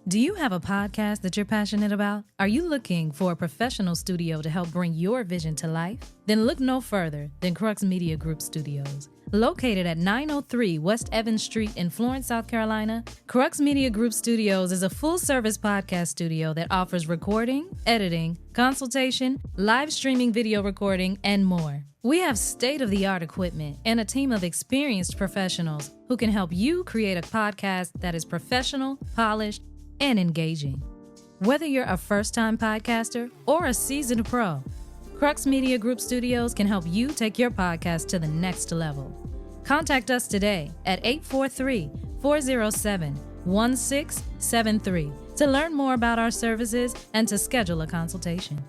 Do you have a podcast that you're passionate about? Are you looking for a professional studio to help bring your vision to life? Then look no further than Crux Media Group Studios. Located at 903 West Evans Street in Florence, South Carolina, Crux Media Group Studios is a full-service podcast studio that offers recording, editing, consultation, live streaming video recording, and more. We have state-of-the-art equipment and a team of experienced professionals who can help you create a podcast that is professional, polished, and engaging. Whether you're a first-time podcaster or a seasoned pro, Crux Media Group Studios can help you take your podcast to the next level. Contact us today at 843-407-1673 to learn more about our services and to schedule a consultation.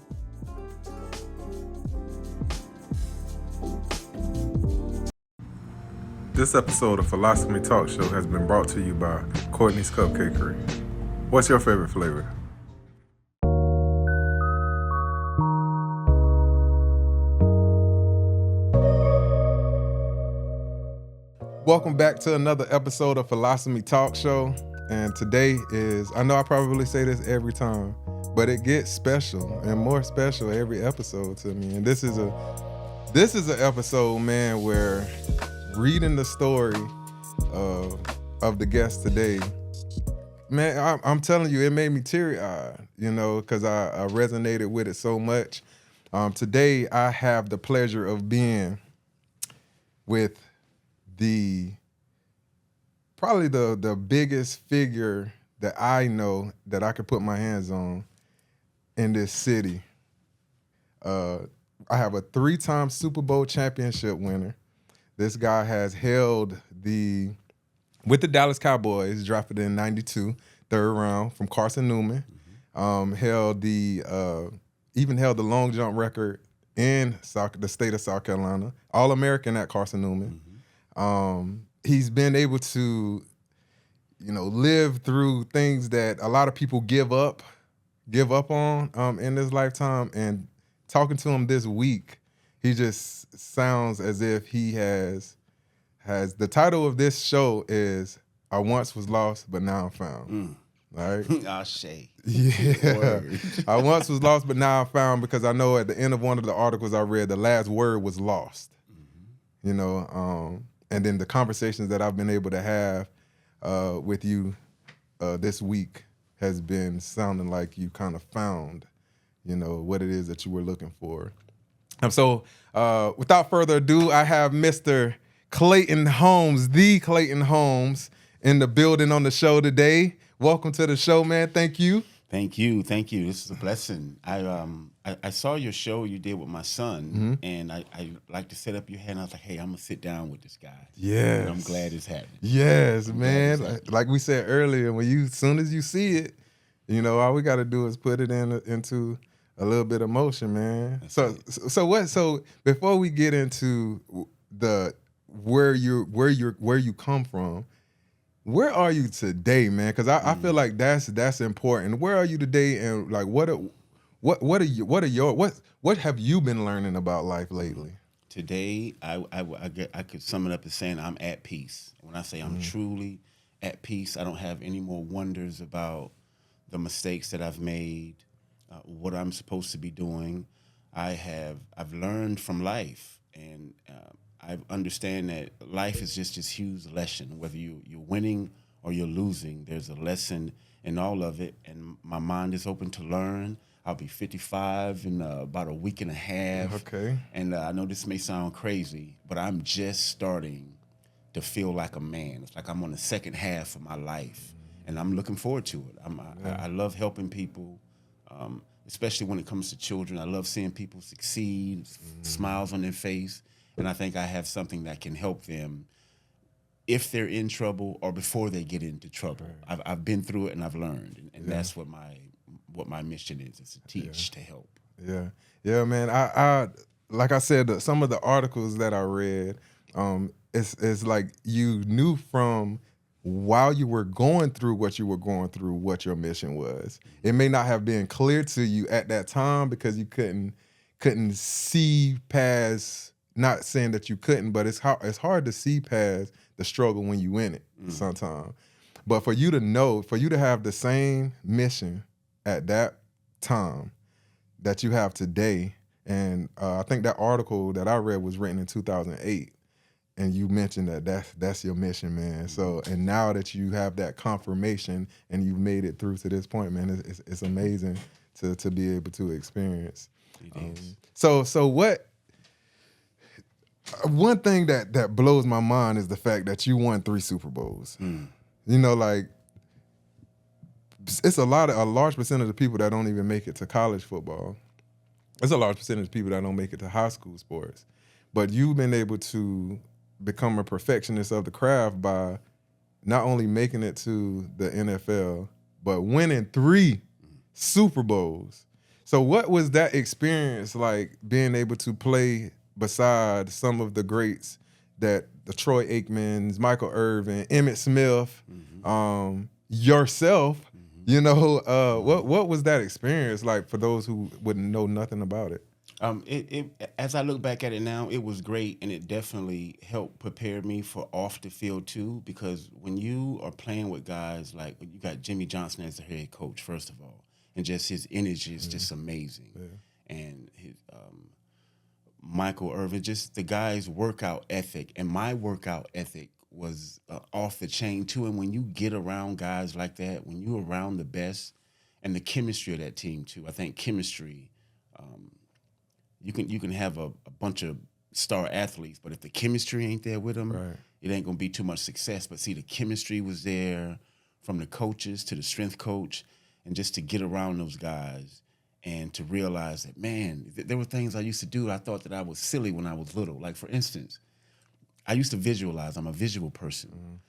This episode of Philosome Talk Show has been brought to you by Courtney's Cupcakery. What's your favorite flavor? Welcome back to another episode of Philosome Talk Show. And today is, I know I probably say this every time, but it gets special and more special every episode to me. And this is an episode, man, where reading the story of the guest today, man, I'm telling you, it made me teary-eyed, because I resonated with it so much. Today, I have the pleasure of being with probably the biggest figure that I know that I could put my hands on in this city. I have a 3-time Super Bowl championship winner. This guy has held with the Dallas Cowboys, drafted in 92, third round from Carson Newman. Held the long jump record in the state of South Carolina. All-American at Carson Newman. He's been able to, live through things that a lot of people give up on in this lifetime. And talking to him this week, he just sounds as if he has the title of this show is I Once Was Lost, But Now I'm Found. All right? Ashe. Yeah. I once was lost, but now I'm found, because I know at the end of one of the articles I read, the last word was lost. And then the conversations that I've been able to have with you this week has been sounding like you kind of found, what it is that you were looking for. So without further ado, I have Mr. Clayton Holmes, the Clayton Holmes, in the building on the show today. Welcome to the show, man. Thank you. Thank you. This is a blessing. I saw your show you did with my son, and I like to set up your hand. I was like, hey, I'm going to sit down with this guy. Yes. And I'm glad it's happening. Yes, man. Like we said earlier, as soon as you see it, all we got to do is put it into a little bit of motion, man. So before we get into where you come from, where are you today, man? Because I feel like that's important. Where are you today, and like what have you been learning about life lately? Today, I could sum it up as saying I'm at peace. When I say I'm truly at peace, I don't have any more wonders about the mistakes that I've made, what I'm supposed to be doing. I've learned from life, and I understand that life is just this huge lesson. Whether you're winning or you're losing, there's a lesson in all of it, and my mind is open to learn. I'll be 55 in about a week and a half. Okay. And I know this may sound crazy, but I'm just starting to feel like a man. It's like I'm on the second half of my life, and I'm looking forward to it. I love helping people, especially when it comes to children. I love seeing people succeed, smiles on their face. And I think I have something that can help them if they're in trouble or before they get into trouble. I've been through it and I've learned, and that's what my mission is to teach, to help. Yeah, man. I like I said, some of the articles that I read, it's like you knew from while you were going through what you were going through what your mission was. It may not have been clear to you at that time because you couldn't see past. Not saying that you couldn't, but it's hard to see past the struggle when you in it sometimes. But for you to know, for you to have the same mission at that time that you have today, and I think that article that I read was written in 2008, and you mentioned that's your mission, man. So, and now that you have that confirmation and you've made it through to this point, man, it's amazing to be able to experience. So what? One thing that blows my mind is the fact that you won 3 Super Bowls. You know, like, it's a large percentage of people that don't even make it to college football. There's a large percentage of people that don't make it to high school sports. But you've been able to become a perfectionist of the craft by not only making it to the NFL, but winning 3 Super Bowls. So what was that experience like, being able to play beside some of the greats, that the Troy Aikmans, Michael Irvin, Emmitt Smith, yourself? You know, what was that experience like for those who wouldn't know nothing about it? As I look back at it now, it was great, and it definitely helped prepare me for off the field too. Because when you are playing with guys like, you got Jimmy Johnson as the head coach, first of all, and just his energy is just amazing, and his Michael Irvin, just the guy's workout ethic, and my workout ethic was off the chain too. And when you get around guys like that, when you're around the best, and the chemistry of that team too, I think chemistry. You can have a bunch of star athletes, but if the chemistry ain't there with them, it ain't gonna be too much success. But see, the chemistry was there, from the coaches to the strength coach, and just to get around those guys and to realize that, man, there were things I used to do I thought that I was silly when I was little. Like, for instance, I used to visualize. I'm a visual person.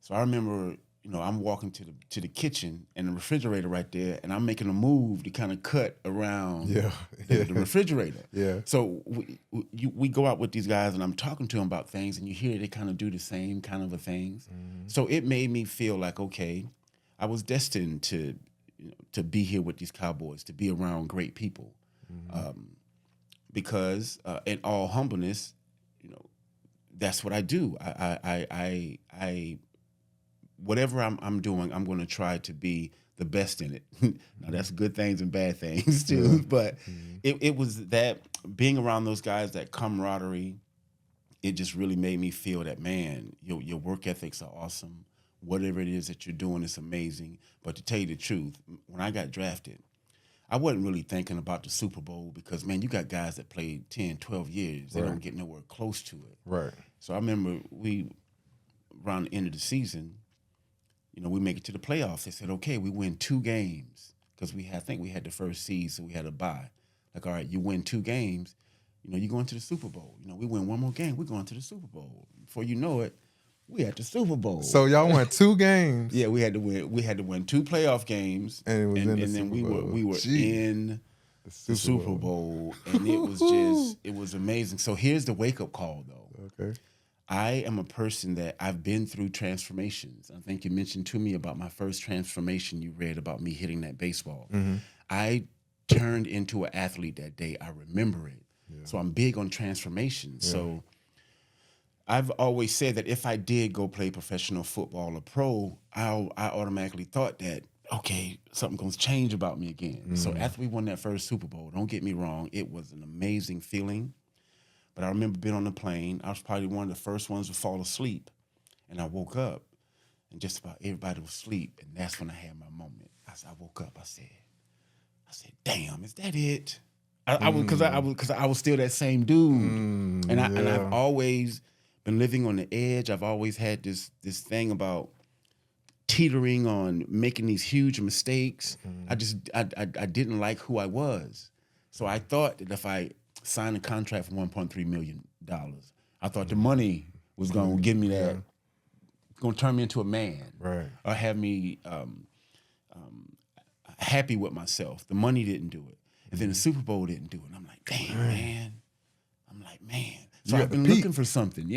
So I remember, I'm walking to the kitchen and the refrigerator right there, and I'm making a move to kind of cut around the refrigerator. So we go out with these guys, and I'm talking to them about things, and you hear they kind of do the same kind of things. So it made me feel like, okay, I was destined to be here with these Cowboys, to be around great people, because in all humbleness, that's what I do. I whatever I'm doing, I'm going to try to be the best in it. Now, that's good things and bad things too, but it was that being around those guys, that camaraderie, it just really made me feel that, man, your work ethics are awesome. Whatever it is that you're doing is amazing. But to tell you the truth, when I got drafted, I wasn't really thinking about the Super Bowl because, man, you got guys that played 10, 12 years. They don't get nowhere close to it. Right. So I remember around the end of the season, we make it to the playoffs. They said, okay, we win 2 games because I think we had the first seed, so we had a bye. Like, all right, you win 2 games, you're going to the Super Bowl. We win 1 more game, we're going to the Super Bowl. Before you know it, we at the Super Bowl. So y'all won 2 games. Yeah, we had to win. We had to win 2 playoff games, and then we were in the Super Bowl, and it was amazing. So here's the wake up call, though. Okay. I am a person that I've been through transformations. I think you mentioned to me about my first transformation. You read about me hitting that baseball. I turned into an athlete that day. I remember it. So I'm big on transformation. So I've always said that if I did go play professional football or pro, I automatically thought that, okay, something's going to change about me again. So after we won that first Super Bowl, don't get me wrong, it was an amazing feeling. But I remember being on the plane. I was probably one of the first ones to fall asleep. And I woke up, and just about everybody was asleep. And that's when I had my moment. I woke up. I said, damn, is that it? Because I was still that same dude. And I've always been living on the edge. I've always had this thing about teetering on making these huge mistakes. I didn't like who I was. So I thought that if I signed a contract for $1.3 million, I thought the money was going to give me that, going to turn me into a man, right? Or have me happy with myself. The money didn't do it, and then the Super Bowl didn't do it. And I'm like, damn, man. So I've been looking for something,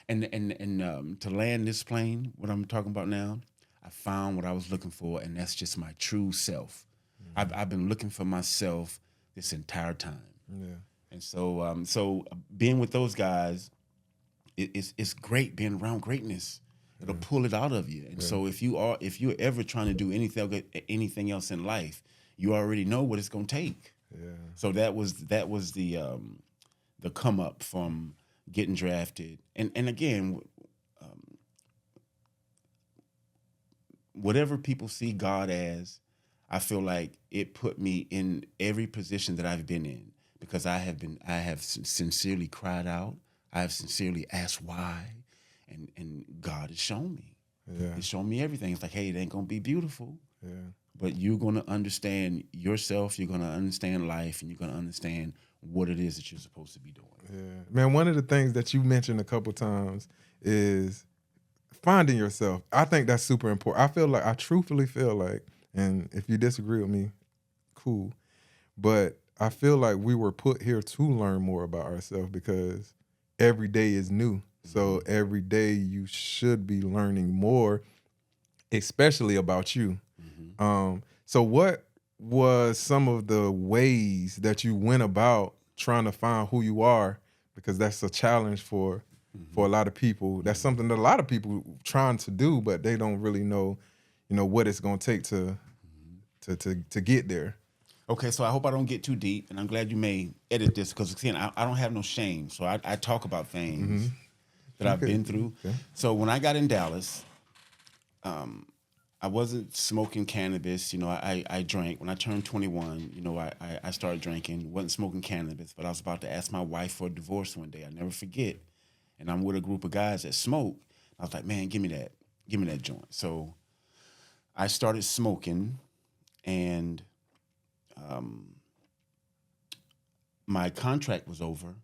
and to land this plane, what I'm talking about now, I found what I was looking for, and that's just my true self. I've been looking for myself this entire time. Yeah. And so being with those guys, it's great being around greatness. It'll pull it out of you. And so if you're ever trying to do anything else in life, you already know what it's going to take. Yeah. So that was the come up from getting drafted. And again, whatever people see God as, I feel like it put me in every position that I've been in, because I have sincerely cried out. I have sincerely asked why, and God has shown me. Yeah. It's shown me everything. It's like, hey, it ain't gonna be beautiful, Yeah. but you're gonna understand yourself. You're gonna understand life, and you're gonna understand what it is that you're supposed to be doing. Yeah. Man, one of the things that you mentioned a couple times is finding yourself. I think that's super important. I truthfully feel like, and if you disagree with me, cool, but I feel like we were put here to learn more about ourselves, because every day is new. So every day you should be learning more, especially about you. So what was some of the ways that you went about trying to find who you are? Because that's a challenge for a lot of people. That's something that a lot of people trying to do, but they don't really know, what it's going to take to get there. Okay, so I hope I don't get too deep, and I'm glad you may edit this, because again, I don't have no shame. So I talk about things that I've been through. Okay. So when I got in Dallas, I wasn't smoking cannabis. I drank. When I turned 21, I started drinking. Wasn't smoking cannabis, but I was about to ask my wife for a divorce one day. I never forget. And I'm with a group of guys that smoke. I was like, man, give me that joint. So I started smoking, and my contract was over.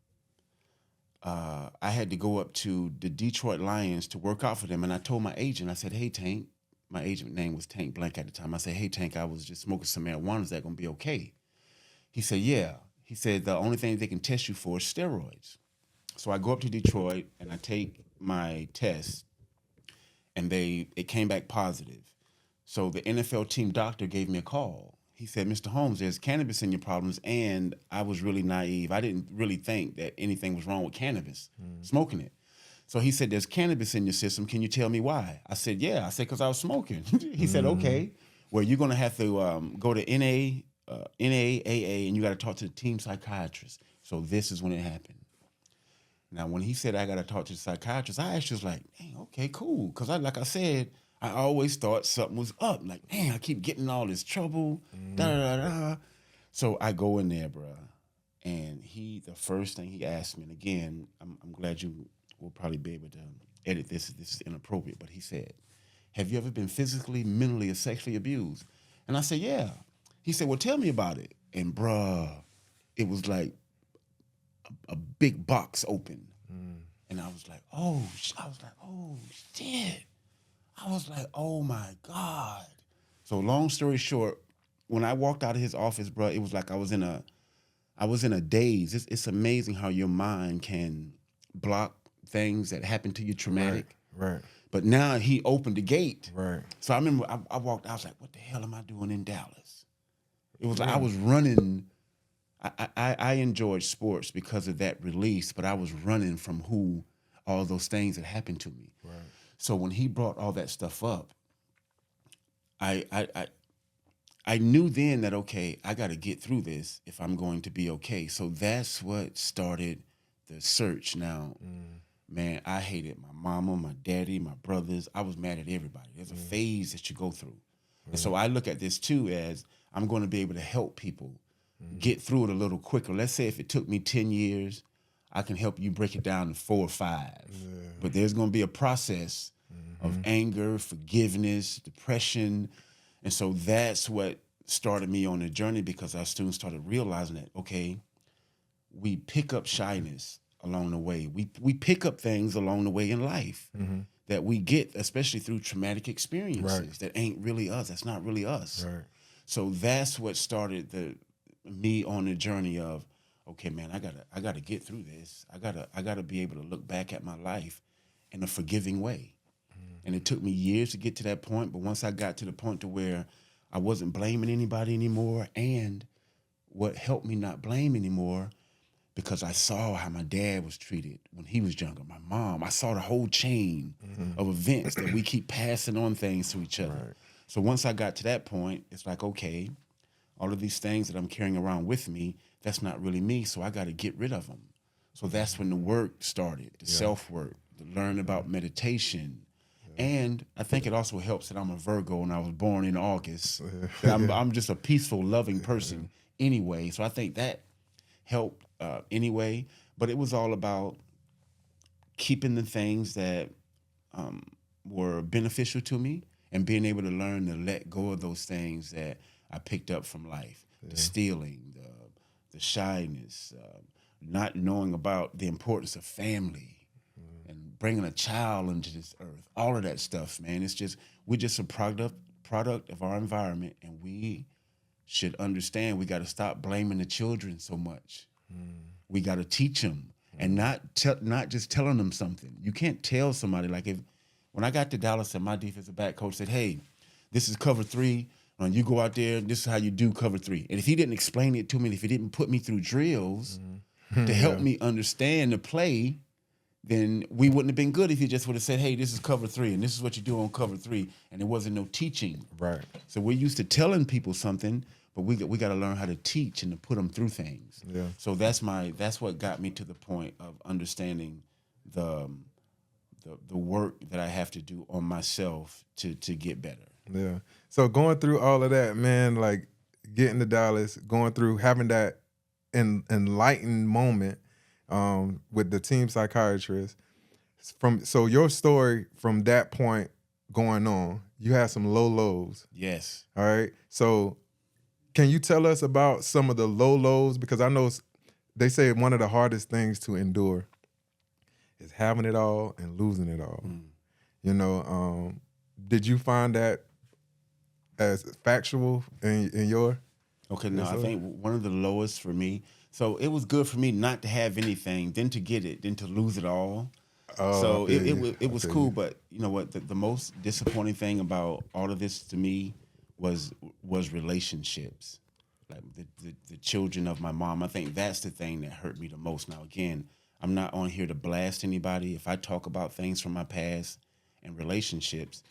I had to go up to the Detroit Lions to work out for them. And I told my agent, I said, hey, Tank, my agent name was Tank Blank at the time. I said, hey, Tank, I was just smoking some marijuana. Is that going to be okay? He said, yeah. He said, the only thing they can test you for is steroids. So I go up to Detroit and I take my test, and it came back positive. So the NFL team doctor gave me a call. He said, Mr. Holmes, there's cannabis in your problems. And I was really naive. I didn't really think that anything was wrong with cannabis, smoking it. So he said, there's cannabis in your system. Can you tell me why? I said, yeah. I said, because I was smoking. He said, okay. Well, you're going to have to go to NAAA, and you got to talk to the team psychiatrist. So this is when it happened. Now, when he said I got to talk to the psychiatrist, I actually was like, dang, okay, cool. Because like I said, I always thought something was up. Like, man, I keep getting all this trouble. Da-da-da-da. So I go in there, bro. And the first thing he asked me, and again, I'm glad you will probably be able to edit this. This is inappropriate. But he said, have you ever been physically, mentally, or sexually abused? And I said, yeah. He said, well, tell me about it. And, bruh, it was like a big box open. And I was like, oh, shit. I was like, oh my God. So long story short, when I walked out of his office, bro, it was like I was in a daze. It's amazing how your mind can block things that happen to you traumatic. Right. But now he opened the gate. Right. So I remember I walked, I was like, what the hell am I doing in Dallas? It was like I was running. I enjoyed sports because of that release, but I was running from all those things that happened to me. Right. So when he brought all that stuff up, I knew then that, okay, I got to get through this if I'm going to be okay. So that's what started the search. Now, man, I hated my mama, my daddy, my brothers. I was mad at everybody. There's a phase that you go through. And so I look at this too as I'm going to be able to help people get through it a little quicker. Let's say if it took me 10 years, I can help you break it down to 4 or 5. Yeah. But there's going to be a process of anger, forgiveness, depression. And so that's what started me on the journey, because I soon started realizing that, okay, we pick up shyness along the way. We pick up things along the way in life that we get, especially through traumatic experiences that ain't really us. That's not really us. Right. So that's what started me on the journey of, okay, man, I gotta get through this. I gotta be able to look back at my life in a forgiving way. And it took me years to get to that point, but once I got to the point to where I wasn't blaming anybody anymore, and what helped me not blame anymore, because I saw how my dad was treated when he was younger. My mom, I saw the whole chain of events that we keep passing on things to each other. Right. So once I got to that point, it's like, okay, all of these things that I'm carrying around with me, that's not really me, so I got to get rid of them. So that's when the work started, the self-work, to learn about meditation. And I think it also helps that I'm a Virgo and I was born in August. I'm just a peaceful, loving person anyway. So I think that helped anyway. But it was all about keeping the things that were beneficial to me and being able to learn to let go of those things that I picked up from life. The stealing, the shyness, not knowing about the importance of family and bringing a child into this earth. All of that stuff, man. It's just, we're just a product of our environment, and we should understand we got to stop blaming the children so much. We got to teach them and not just telling them something. You can't tell somebody, like, when I got to Dallas and my defensive back coach said, hey, this is cover 3. You go out there, this is how you do cover 3. And if he didn't explain it to me, and if he didn't put me through drills to help me understand the play, then we wouldn't have been good if he just would have said, hey, this is cover 3, and this is what you do on cover 3, and there wasn't no teaching. Right. So we're used to telling people something, but we got to learn how to teach and to put them through things. Yeah. So that's what got me to the point of understanding the work that I have to do on myself to get better. Yeah. So going through all of that, man, like getting to Dallas, going through having that enlightened moment with the team psychiatrist. So your story from that point going on, you had some low lows. Yes. All right. So can you tell us about some of the low lows? Because I know they say one of the hardest things to endure is having it all and losing it all. You know, did you find that as factual in your? Okay, no, I think one of the lowest for me. So it was good for me not to have anything, then to get it, then to lose it all. So it was cool, but you know what? The most disappointing thing about all of this to me was relationships, like the children of my mom. I think that's the thing that hurt me the most. Now again, I'm not on here to blast anybody. If I talk about things from my past and relationships,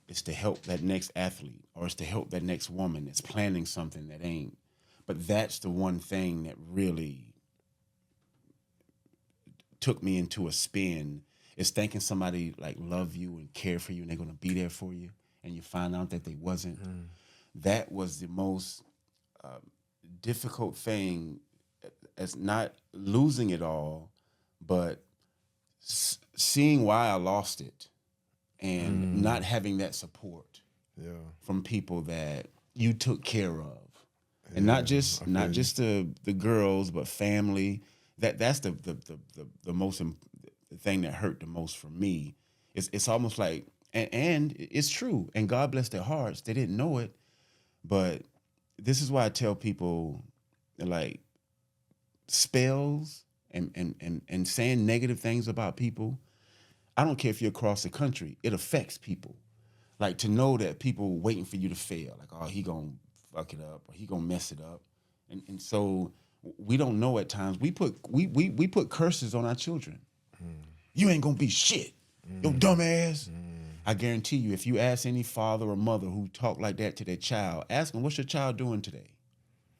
it's to help that next athlete, or it's to help that next woman that's planning something that ain't. But that's the one thing that really took me into a spin, is thinking somebody like love you and care for you and they're going to be there for you, and you find out that they wasn't. That was the most difficult thing, as not losing it all, but seeing why I lost it and not having that support from people that you took care of. And not just the girls, but family. That's the most the thing that hurt the most for me. It's almost like, and it's true. And God bless their hearts, they didn't know it, but this is why I tell people, like, spells and saying negative things about people. I don't care if you're across the country, it affects people. Like, to know that people waiting for you to fail, like, oh, he gonna fuck it up, or he gonna mess it up, and so we don't know at times. We put curses on our children. You ain't gonna be shit, yo dumb ass. I guarantee you, if you ask any father or mother who talk like that to their child, ask them, what's your child doing today?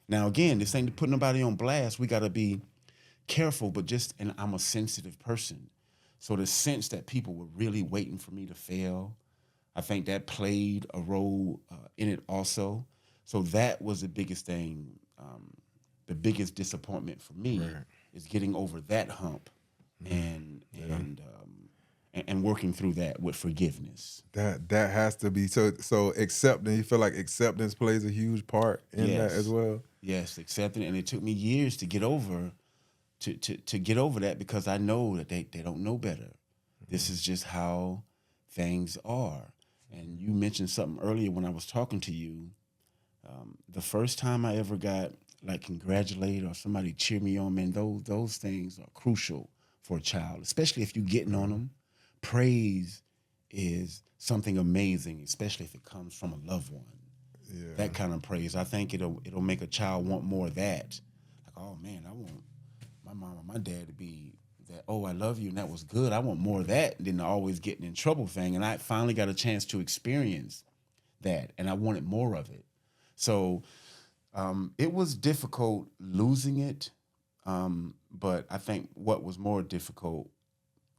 Now again, this ain't to put nobody on blast. We gotta be careful, but and I'm a sensitive person, so the sense that people were really waiting for me to fail, I think that played a role in it also. So that was the biggest thing, the biggest disappointment for me, is getting over that hump and working through that with forgiveness. That has to be so accepting. You feel like acceptance plays a huge part in that as well. Yes, accepting, and it took me years to get over to get over that, because I know that they don't know better. This is just how things are. And you mentioned something earlier when I was talking to you. The first time I ever got like congratulated or somebody cheer me on, man, those things are crucial for a child, especially if you're getting on them. Praise is something amazing, especially if it comes from a loved one. Yeah. That kind of praise, I think it'll make a child want more of that. Like, oh man, I want my mom and my dad to be that, oh, I love you, and that was good. I want more of that than the always getting in trouble thing. And I finally got a chance to experience that, and I wanted more of it. So it was difficult losing it, but I think what was more difficult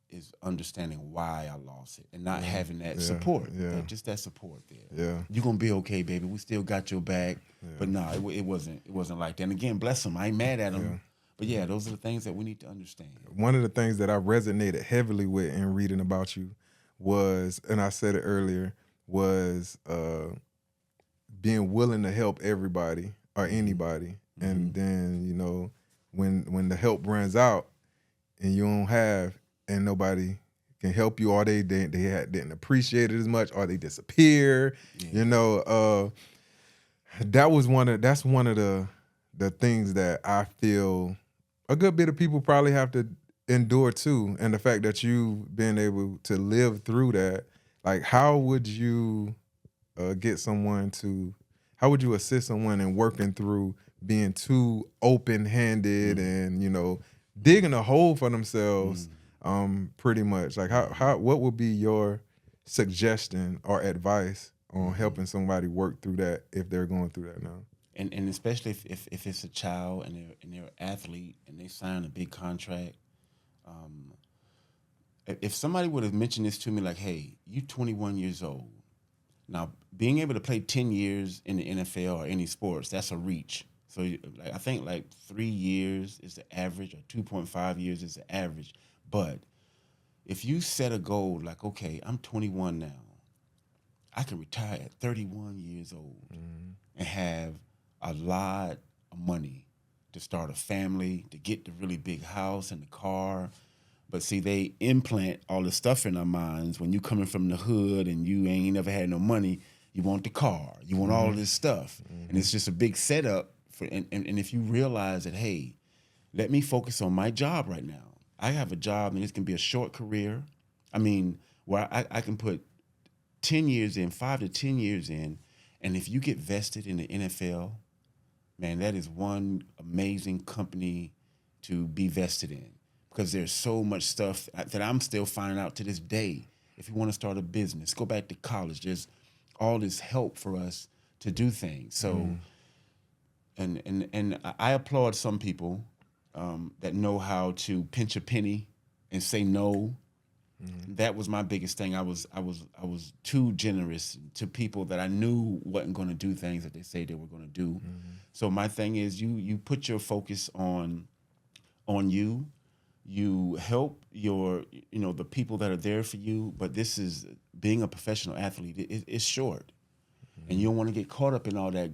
is understanding why I lost it and not having that support. Just that support there. Yeah. You're gonna be okay, baby. We still got your back. Yeah. But no, it wasn't like that. And again, bless them. I ain't mad at them. Yeah. But yeah, those are the things that we need to understand. One of the things that I resonated heavily with in reading about you was, and I said it earlier, was being willing to help everybody or anybody. Mm-hmm. And then, you know, when the help runs out and you don't have, and nobody can help you, or they didn't appreciate it as much, or they disappear. Yeah. You know, that's one of the things that I feel a good bit of people probably have to endure too. And the fact that you've been able to live through that, like, how would you assist someone in working through being too open-handed and, you know, digging a hole for themselves? Pretty much, like, what would be your suggestion or advice on helping somebody work through that if they're going through that now? And especially if it's a child and they're an athlete and they sign a big contract, if somebody would have mentioned this to me, like, hey, you're 21 years old. Now, being able to play 10 years in the NFL or any sports, that's a reach. So I think 3 years is the average, or 2.5 years is the average. But if you set a goal like, okay, I'm 21 now, I can retire at 31 years old and have a lot of money to start a family, to get the really big house and the car. But see, they implant all the stuff in our minds. When you coming from the hood and you ain't never had no money, you want the car, you want all of this stuff. And it's just a big setup. And if you realize that, hey, let me focus on my job right now. I have a job, and this can be a short career. I mean, where I can put 10 years in, 5 to 10 years in, and if you get vested in the NFL, man, that is one amazing company to be vested in, because there's so much stuff that I'm still finding out to this day. If you want to start a business, go back to college. There's all this help for us to do things. So, and I applaud some people that know how to pinch a penny and say no. That was my biggest thing. I was too generous to people that I knew wasn't going to do things that they say they were going to do. So my thing is, you put your focus on you. You help the people that are there for you. But this is, being a professional athlete, it's short. And you don't want to get caught up in all that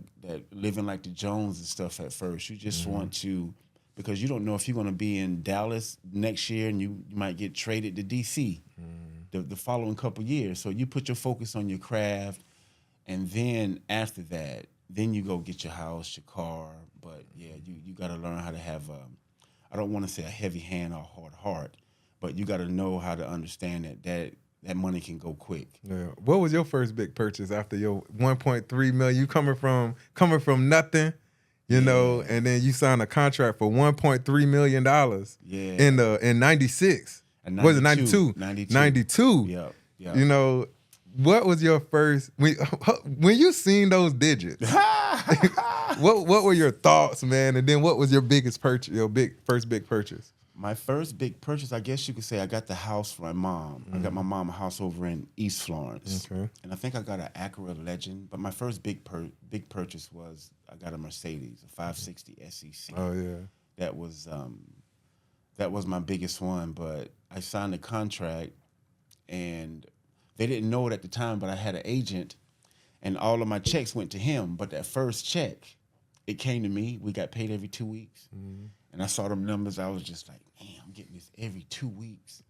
living like the Jones and stuff at first. You just want to, because you don't know if you're going to be in Dallas next year, and you might get traded to D.C. The following couple years. So you put your focus on your craft, and then after that, then you go get your house, your car. But yeah, you got to learn how to have I don't want to say a heavy hand or a hard heart, but you got to know how to understand that money can go quick. Yeah. What was your first big purchase after your 1.3 million? You coming from nothing, you know, and then you signed a contract for $1.3 million. Yeah. In 96. Was it 92? 92. Yeah. You know, what was your first, when you seen those digits? what were your thoughts, man? And then what was your biggest purchase? Your first big purchase? My first big purchase, I guess you could say, I got the house for my mom. I got my mom a house over in East Florence. Okay. And I think I got an Acura Legend. But my first big purchase was, I got a Mercedes, a 560 SEC. Oh, yeah. That was my biggest one. But I signed a contract, and they didn't know it at the time, but I had an agent, and all of my checks went to him. But that first check, it came to me. We got paid every 2 weeks. And I saw them numbers. I was just like, man, I'm getting this every 2 weeks.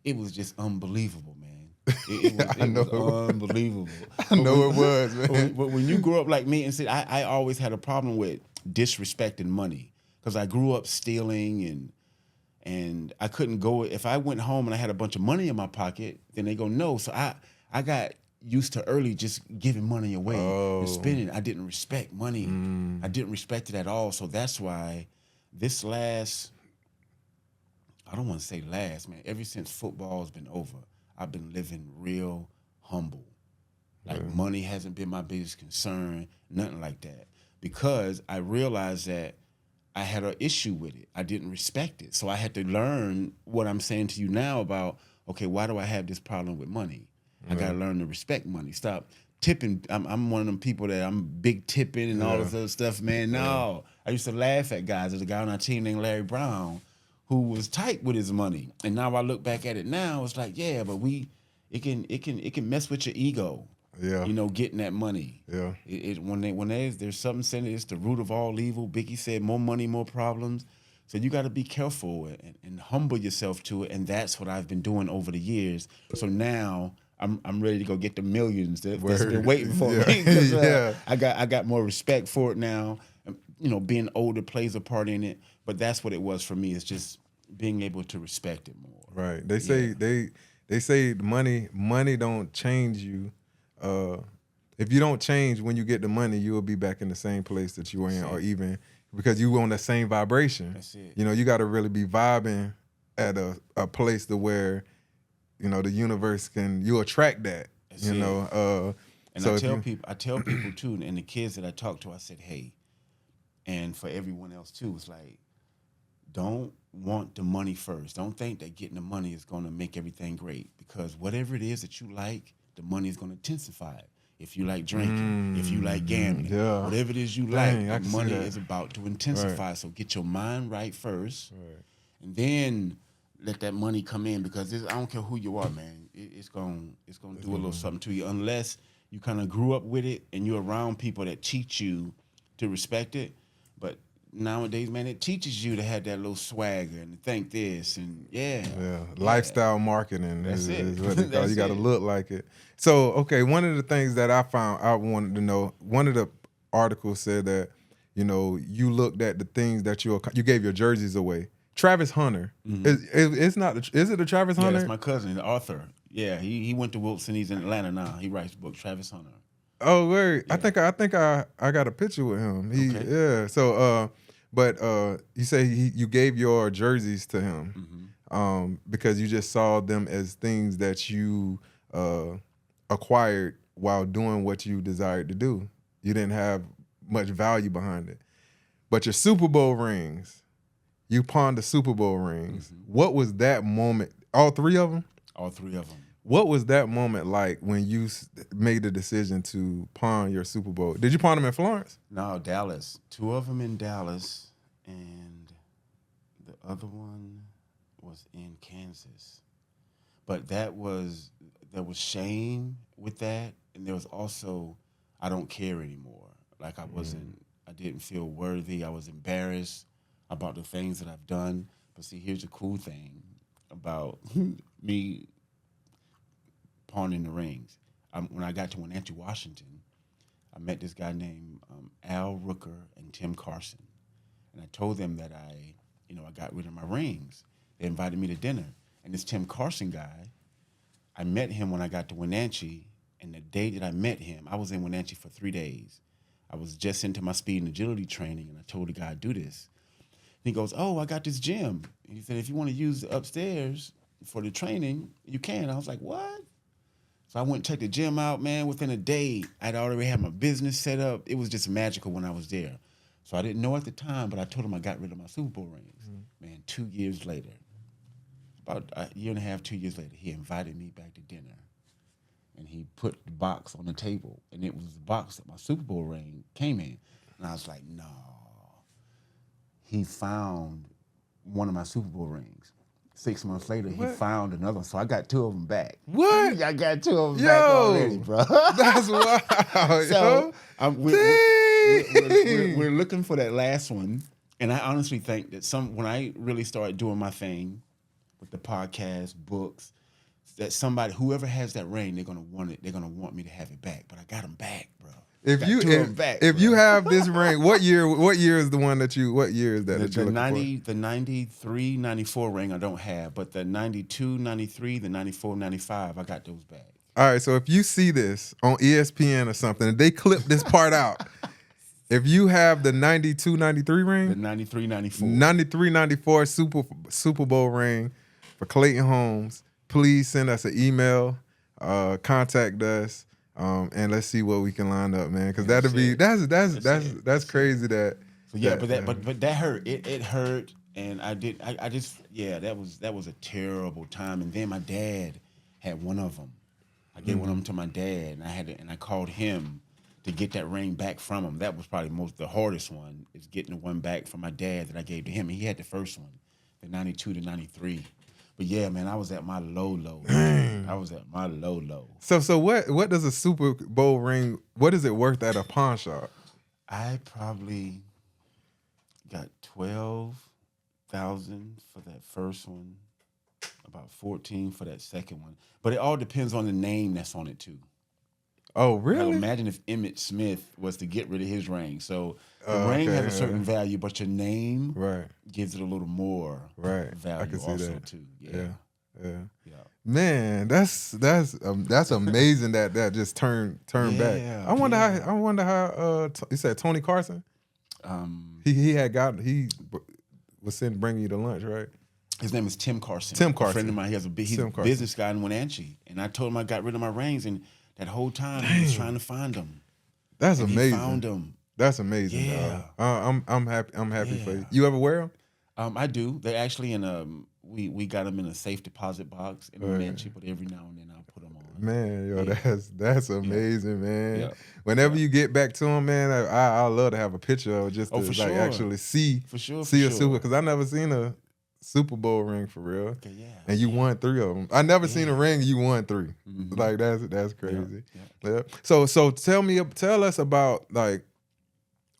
It was just unbelievable, man. It was unbelievable. I know it was, man. But when you grew up like me, and see, I always had a problem with disrespecting money, because I grew up stealing, and I couldn't go. If I went home and I had a bunch of money in my pocket, then they go, no. So I got used to early just giving money away and spending. I didn't respect money. I didn't respect it at all. So that's why this last I don't want to say last, man. Ever since football's been over, I've been living real humble. Like money hasn't been my biggest concern, nothing like that. Because I realized that I had an issue with it. I didn't respect it. So I had to learn what I'm saying to you now about, okay, why do I have this problem with money? I got to learn to respect money. Stop tipping. I'm one of them people that I'm big tipping and all this other stuff, man. No. I used to laugh at guys. There's a guy on our team named Larry Brown who was tight with his money. And now I look back at it now, it's like, yeah, but it can mess with your ego. Yeah. You know, getting that money. Yeah. When there's something saying it's the root of all evil. Biggie said, more money, more problems. So you got to be careful and humble yourself to it. And that's what I've been doing over the years. So now I'm ready to go get the millions that's been waiting for me. I got more respect for it now. You know, being older plays a part in it. But that's what it was for me. It's just being able to respect it more. Right. They say they say money don't change you. If you don't change when you get the money, you will be back in the same place that you were in, or even because you were on the same vibration. That's it. You know, you got to really be vibing at a place to where, you know, the universe you attract that. That's you it. know. And so I tell people too, and the kids that I talk to, I said, hey, and for everyone else too, it's like, don't want the money first. Don't think that getting the money is going to make everything great, because whatever it is that you like, the money is going to intensify it. If you like drinking, if you like gambling, whatever it is you like, the money is about to intensify. Right. So get your mind right first, and then let that money come in, because I don't care who you are, man. It's going to do a little something to you, unless you kind of grew up with it and you're around people that teach you to respect it. But nowadays, man, it teaches you to have that little swagger and think this and lifestyle marketing is what they call it. You got to look like it. So, okay, one of the things that I found I wanted to know, one of the articles said that, you know, you looked at the things that you gave your jerseys away. Travis Hunter, is it a Travis Hunter? Yeah, that's my cousin, the author. Yeah, he went to Wilson. He's in Atlanta now. He writes books. Travis Hunter. Oh, wait. Yeah. I think I got a picture with him. Yeah. So, but you say you gave your jerseys to him because you just saw them as things that you acquired while doing what you desired to do. You didn't have much value behind it. But your Super Bowl rings, you pawned the Super Bowl rings. What was that moment? All three of them? All three of them. What was that moment like when you made the decision to pawn your Super Bowl? Did you pawn them in Florence? No, Dallas. Two of them in Dallas, and the other one was in Kansas. But there was shame with that, and there was also, I don't care anymore. Like I didn't feel worthy. I was embarrassed about the things that I've done. But see, here's the cool thing about me pawning the rings. When I got to Wenatchee, Washington, I met this guy named Al Rooker and Tim Carson. And I told them that I got rid of my rings. They invited me to dinner. And this Tim Carson guy, I met him when I got to Wenatchee. And the day that I met him, I was in Wenatchee for 3 days. I was just into my speed and agility training, and I told the guy, do this. And he goes, oh, I got this gym. And he said, if you want to use the upstairs for the training, you can. I was like, what? So I went and checked the gym out, man. Within a day, I'd already had my business set up. It was just magical when I was there. So I didn't know at the time, but I told him I got rid of my Super Bowl rings. Man, 2 years later, about a year and a half, 2 years later, he invited me back to dinner. And he put the box on the table, and it was the box that my Super Bowl ring came in. And I was like, no. He found one of my Super Bowl rings. 6 months later, he found another one. So I got two of them back. What? I got two of them back already, bro. That's wild. So we're looking for that last one. And I honestly think that when I really started doing my thing with the podcast, books, that whoever has that ring, they're gonna want it. They're gonna want me to have it back. But I got them back, bro. If you have this ring, what year is the one that you? What year is that? The 93, 94 ring I don't have, but the 92, 93, the 94, 95, I got those back. All right, so if you see this on ESPN or something, they clip this part out. If you have the 92, 93 ring, The 93, 94. 93, 94 Super Bowl ring for Clayton Holmes, please send us an email, contact us, and let's see what we can line up, man. Because that's crazy that. So yeah, but that hurt. It hurt, and I that was a terrible time. And then my dad had one of them. I gave one of them to my dad, and I called him to get that ring back from him. That was probably the hardest one, is getting the one back from my dad that I gave to him. And he had the first one, the 92 to 93. But yeah, man, I was at my low. I was at my low. So what does a Super Bowl ring, what is it worth at a pawn shop? I probably got $12,000 for that first one, about $14,000 for that second one. But it all depends on the name that's on it too. Oh, really? Now, imagine if Emmitt Smith was to get rid of his ring. So the ring has a certain value, but your name gives it a little more value. I can see also that too. Yeah. Man, that's amazing that just turned back. I wonder how you said Tony Carson. He was bringing you to lunch, right? His name is Tim Carson. A friend of mine. He's a business guy in Wenatchee, and I told him I got rid of my rings, and that whole time he was trying to find them. That's and amazing. He found them. That's amazing. Yeah. I'm happy. I'm happy for you. You ever wear them? I do. They actually we got them in a safe deposit box in Wenatchee, but every now and then I'll put them on. Man, that's amazing, man. Yeah. Whenever you get back to them, man, I love to have a picture of it just to actually see a Super, because I never seen a Super Bowl ring for real. Okay, and you won 3 of them. I never seen a ring. You won 3. Mm-hmm. Like that's crazy. Yeah. So tell us about like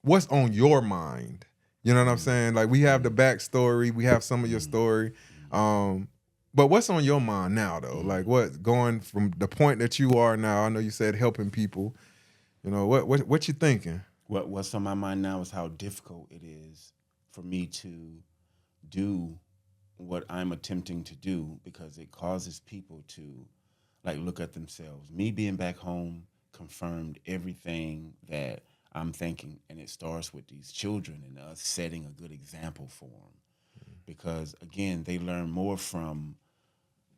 what's on your mind. You know what I'm saying? Like we have the backstory, we have some of your story, but what's on your mind now though? Like what going from the point that you are now? I know you said helping people. You know what you thinking? What's on my mind now is how difficult it is for me to do what I'm attempting to do, because it causes people to like look at themselves. Me being back home confirmed everything that I'm thinking, and it starts with these children and us setting a good example for them. Because again, they learn more from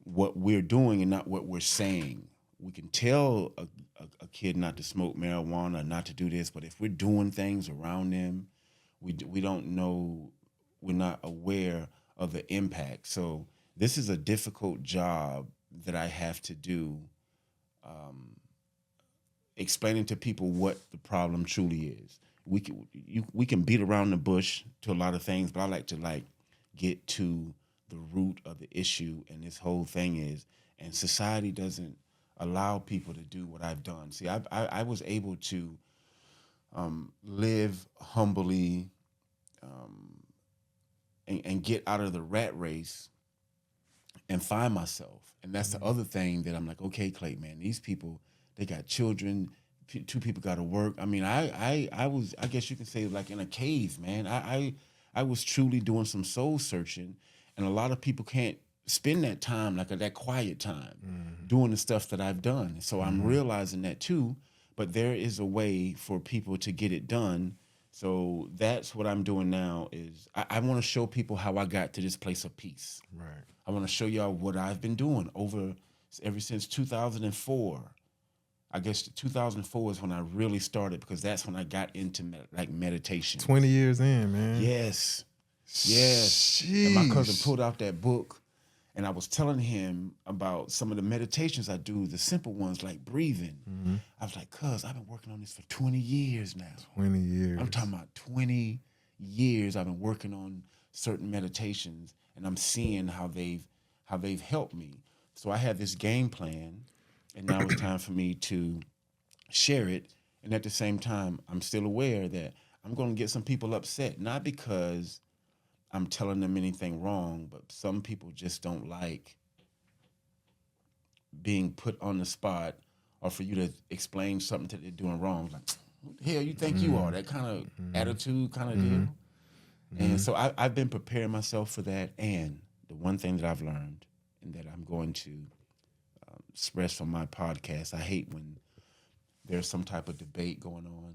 what we're doing and not what we're saying. We can tell a kid not to smoke marijuana, not to do this, but if we're doing things around them, we don't know, we're not aware of the impact. So this is a difficult job that I have to do, explaining to people what the problem truly is. We can beat around the bush to a lot of things, but I like to get to the root of the issue. And this whole thing is, and society doesn't allow people to do what I've done. See, I was able to live humbly, and get out of the rat race and find myself. And that's the other thing that I'm like, okay, Clayton, man, these people, they got children, 2 people got to work. I mean, I was, I guess you can say, like in a cave, man. I was truly doing some soul searching, and a lot of people can't spend that time, like that quiet time, doing the stuff that I've done. So I'm realizing that too, but there is a way for people to get it done. So that's what I'm doing now is I want to show people how I got to this place of peace. Right. I want to show y'all what I've been doing ever since 2004. I guess 2004 is when I really started, because that's when I got into meditation. 20 years in, man. Yes. Sheesh. And my cousin pulled out that book, and I was telling him about some of the meditations I do, the simple ones like breathing. I was like, cuz, I've been working on this for 20 years now. 20 years. I'm talking about 20 years I've been working on certain meditations, and I'm seeing how they've helped me. So I had this game plan, and now it's time for me to share it. And at the same time, I'm still aware that I'm going to get some people upset, not because I'm telling them anything wrong, but some people just don't like being put on the spot, or for you to explain something that they're doing wrong. Like, what the hell you think you are? That kind of attitude kind of deal. And so I've been preparing myself for that. And the one thing that I've learned, and that I'm going to express from my podcast, I hate when there's some type of debate going on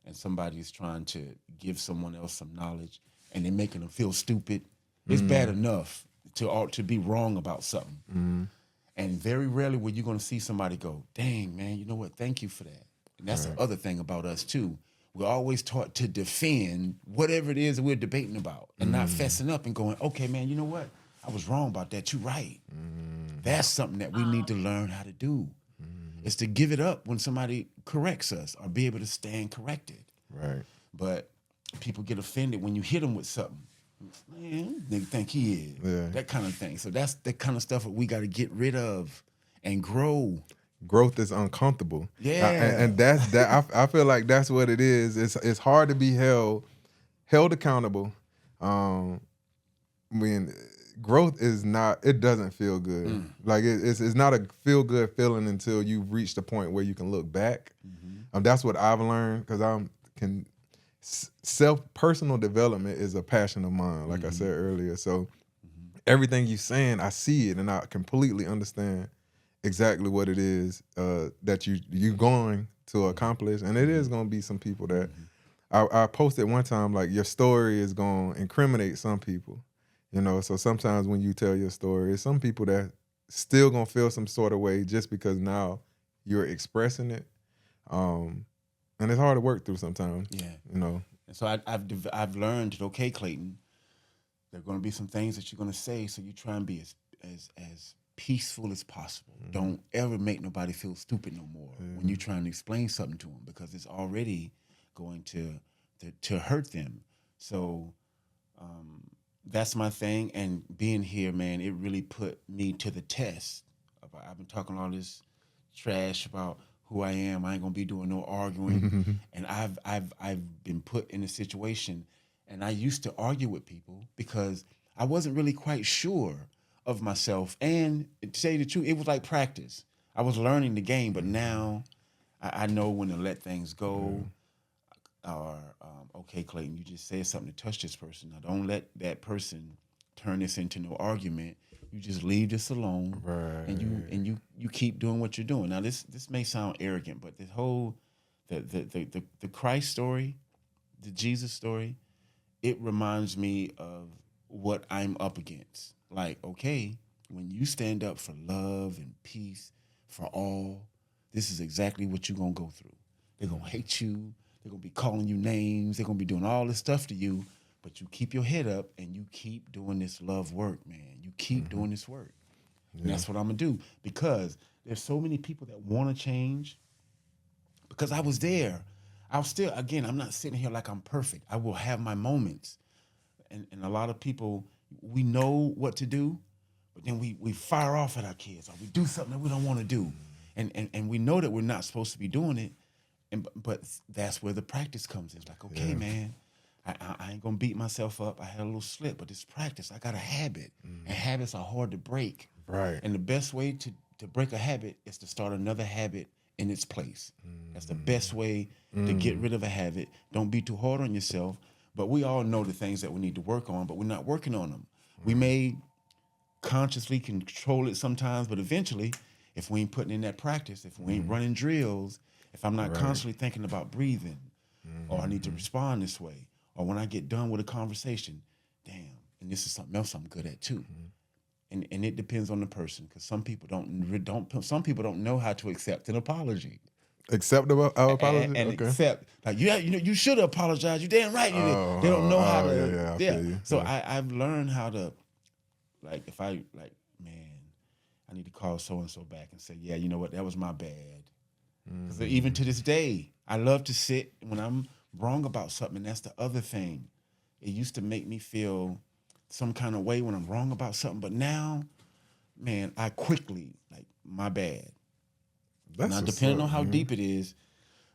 and somebody's trying to give someone else some knowledge and they're making them feel stupid, it's bad enough to be wrong about something. And very rarely will you going to see somebody go, dang, man, you know what? Thank you for that. And that's the other thing about us, too. We're always taught to defend whatever it is that we're debating about and not fessing up and going, okay, man, you know what? I was wrong about that. You're right. That's something that we need to learn how to do. Is to give it up when somebody corrects us or be able to stand corrected. Right. But people get offended when you hit them with something. Man, they think he is. Yeah. That kind of thing. So that's the kind of stuff that we got to get rid of and grow. Growth is uncomfortable. Yeah. And that's that. I feel like that's what it is. It's hard to be held accountable. When growth is not, it doesn't feel good. Like it's not a feel good feeling until you reach the point where you can look back. That's what I've learned because personal development is a passion of mine, like I said earlier. So everything you're saying, I see it and I completely understand exactly what it is that you're going to accomplish. And it is going to be some people that I posted one time, like your story is going to incriminate some people, you know? So sometimes when you tell your story, it's some people that still going to feel some sort of way just because now you're expressing it. And it's hard to work through sometimes. Yeah, you know. And so I've learned that, okay, Clayton, there are going to be some things that you're going to say, so you try and be as peaceful as possible. Don't ever make nobody feel stupid no more when you're trying to explain something to them, because it's already going to hurt them. So that's my thing. And being here, man, it really put me to the test. I've been talking all this trash about who I am. I ain't gonna be doing no arguing. And I've been put in a situation, and I used to argue with people because I wasn't really quite sure of myself. And to say the truth, it was like practice. I was learning the game, but now I know when to let things go. Or okay, Clayton, you just said something to touch this person. Now don't let that person turn this into no argument. You just leave this alone, right? And you keep doing what you're doing. Now this may sound arrogant, but the whole the Christ story, the Jesus story, it reminds me of what I'm up against. Like, okay, when you stand up for love and peace for all, this is exactly what you're gonna go through. They're gonna hate you. They're gonna be calling you names. They're gonna be doing all this stuff to you. But you keep your head up and you keep doing this love work, man. You keep doing this work. And that's what I'm going to do, because there's so many people that want to change, because I was there. I'll still, again, I'm not sitting here like I'm perfect. I will have my moments. And a lot of people, we know what to do, but then we fire off at our kids, or we do something that we don't want to do. And we know that we're not supposed to be doing it. But that's where the practice comes in. It's like, okay, man, I ain't gonna beat myself up. I had a little slip, but it's practice. I got a habit, and habits are hard to break. Right. And the best way to break a habit is to start another habit in its place. That's the best way to get rid of a habit. Don't be too hard on yourself. But we all know the things that we need to work on, but we're not working on them. We may consciously control it sometimes, but eventually, if we ain't putting in that practice, if we ain't running drills, if I'm not constantly thinking about breathing, or I need to respond this way, or when I get done with a conversation, damn, and this is something else I'm good at too. And it depends on the person, because some people don't know how to accept an apology. Accept our apology? And okay. accept, like, you should have apologized. You damn right you did. They don't know how to. I feel you. So I've learned how to, like, if I, like, man, I need to call so-and-so back and say, yeah, you know what, that was my bad. Because even to this day, I love to sit when I'm wrong about something, and that's the other thing. It used to make me feel some kind of way when I'm wrong about something, but now, man, I quickly, like, my bad. Now, depending on how deep it is,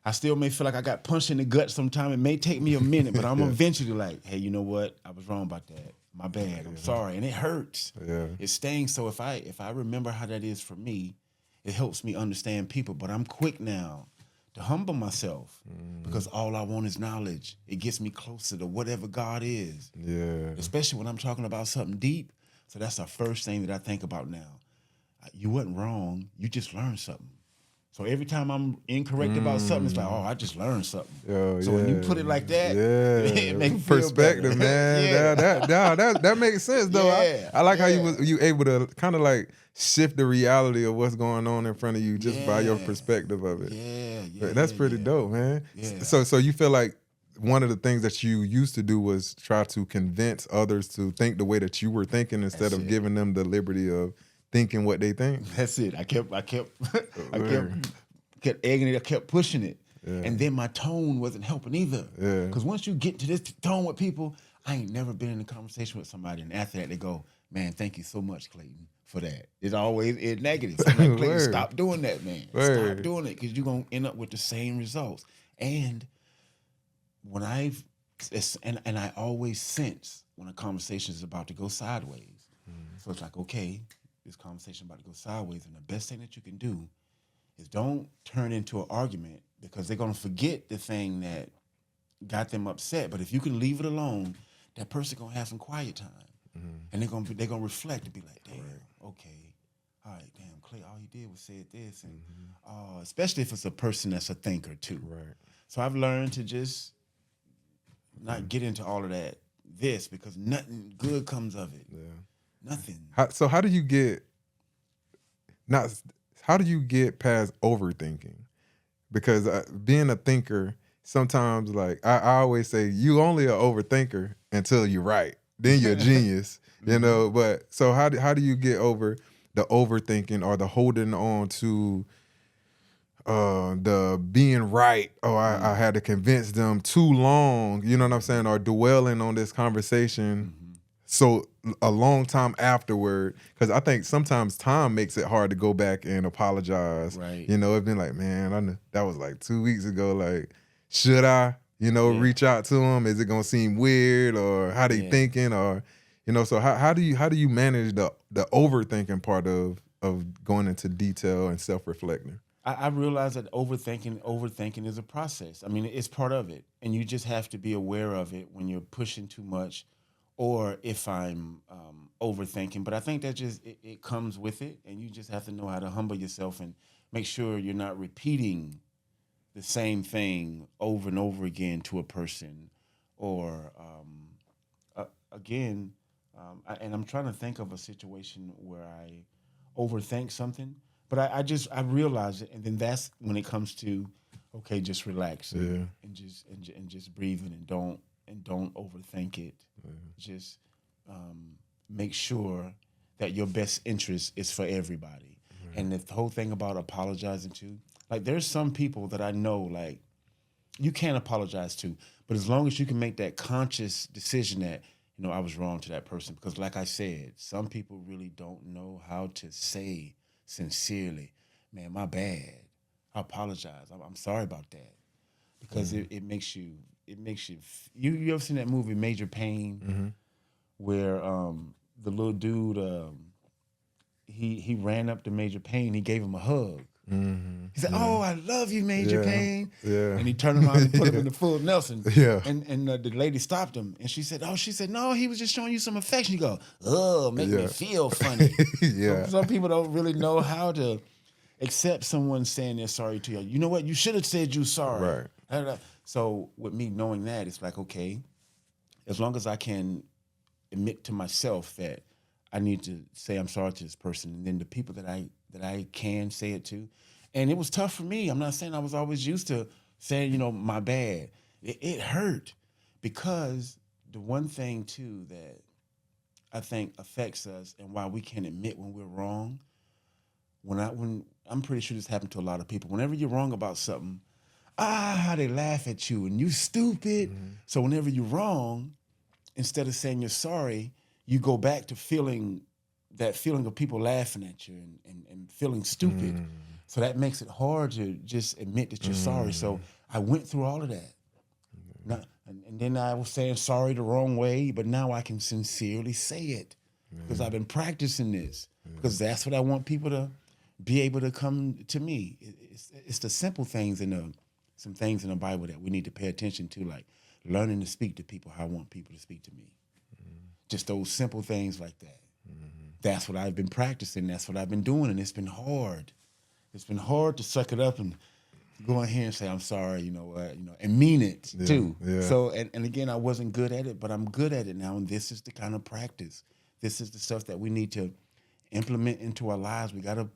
I still may feel like I got punched in the gut sometime. It may take me a minute, but I'm eventually like, hey, you know what? I was wrong about that. My bad. I'm sorry. And it hurts. Yeah. It stings. So if I remember how that is for me, it helps me understand people. But I'm quick now to humble myself, because all I want is knowledge. It gets me closer to whatever God is. Yeah. Especially when I'm talking about something deep. So that's the first thing that I think about now. You wasn't wrong. You just learned something. So every time I'm incorrect about something, it's like, oh, I just learned something. Oh, so when you put it like that, it makes me feel perspective, better. man. That makes sense though. Yeah, I like how you able to kind of like shift the reality of what's going on in front of you just by your perspective of it. That's pretty dope, man. Yeah. So you feel like one of the things that you used to do was try to convince others to think the way that you were thinking instead of giving them the liberty of thinking what they think. That's it. I kept egging it. I kept pushing it, and then my tone wasn't helping either. Because once you get to this tone with people, I ain't never been in a conversation with somebody, and after that they go, "Man, thank you so much, Clayton, for that." It's always negative. So I'm like, Clayton, stop doing that, man. Stop doing it, because you're gonna end up with the same results. And when I always sense when a conversation is about to go sideways. So it's like, okay, this conversation about to go sideways, and the best thing that you can do is don't turn into an argument, because they're gonna forget the thing that got them upset. But if you can leave it alone, that person gonna have some quiet time, and they're gonna reflect and be like, damn, okay, all right, damn, Clay, all you did was say this, and especially if it's a person that's a thinker too. Right. So I've learned to just not get into all of that because nothing good comes of it. Yeah. Nothing. How do you get past overthinking? Because being a thinker, sometimes like I always say, you only an overthinker until you're right. Then you're a genius, you know. But so how do you get over the overthinking or the holding on to the being right? Oh, I had to convince them too long, you know what I'm saying? Or dwelling on this conversation so a long time afterward, because I think sometimes time makes it hard to go back and apologize. Right. You know, it's been like, man, I know that was like 2 weeks ago. Like, should I, reach out to them? Is it gonna seem weird, or how they thinking, or, so how do you manage the overthinking part of going into detail and self-reflecting? I realize that overthinking is a process. I mean, it's part of it, and you just have to be aware of it when you're pushing too much, or if I'm overthinking. But I think that just it comes with it, and you just have to know how to humble yourself and make sure you're not repeating the same thing over and over again to a person, or again. And I'm trying to think of a situation where I overthink something, but I realize it, and then that's when it comes to, okay, just relax and just breathing and don't overthink it. Just make sure that your best interest is for everybody. And the whole thing about apologizing to, like, there's some people that I know, like, you can't apologize to, but as long as you can make that conscious decision that, I was wrong to that person. Because like I said, some people really don't know how to say sincerely, man, my bad, I apologize, I'm sorry about that. Because it makes you you ever seen that movie Major Pain, where the little dude, he ran up to Major Pain, he gave him a hug. He said, "Oh, I love you, Major Pain." And he turned around and put him in the full Nelson. And the lady stopped him, and she said, "No, he was just showing you some affection." You go, "Oh, make me feel funny." So some people don't really know how to accept someone saying they're sorry to you. You know what? You should have said you sorry. Right. So with me knowing that, it's like, okay, as long as I can admit to myself that I need to say I'm sorry to this person, and then the people that I can say it to. And it was tough for me. I'm not saying I was always used to saying, my bad. It hurt, because the one thing too that I think affects us and why we can't admit when we're wrong, when I'm pretty sure this happened to a lot of people. Whenever you're wrong about something, how they laugh at you and you stupid. So whenever you're wrong, instead of saying you're sorry, you go back to that feeling of people laughing at you and feeling stupid. So that makes it hard to just admit that you're sorry. So I went through all of that. And then I was saying sorry the wrong way, but now I can sincerely say it because I've been practicing this, because that's what I want people to be able to come to me. It's the simple things some things in the Bible that we need to pay attention to, like learning to speak to people how I want people to speak to me. Just those simple things like that. That's what I've been practicing. That's what I've been doing, and it's been hard. It's been hard to suck it up and go in here and say, I'm sorry, you know what, and mean it too. Yeah. So, and again, I wasn't good at it, but I'm good at it now. And this is the kind of practice. This is the stuff that we need to implement into our lives. We got to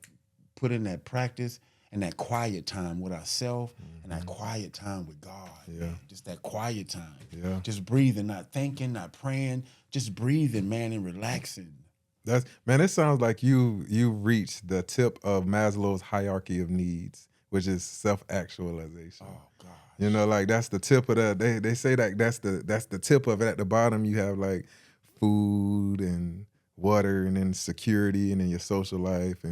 put in that practice and that quiet time with ourselves and that quiet time with God. Yeah. Man. Just that quiet time. Yeah. Just breathing, not thinking, not praying, just breathing, man, and relaxing. It sounds like you reached the tip of Maslow's hierarchy of needs, which is self-actualization. Oh God. You know, like that's the tip of that. They say that that's the tip of it. At the bottom, you have like food and water, and then security, and then your social life,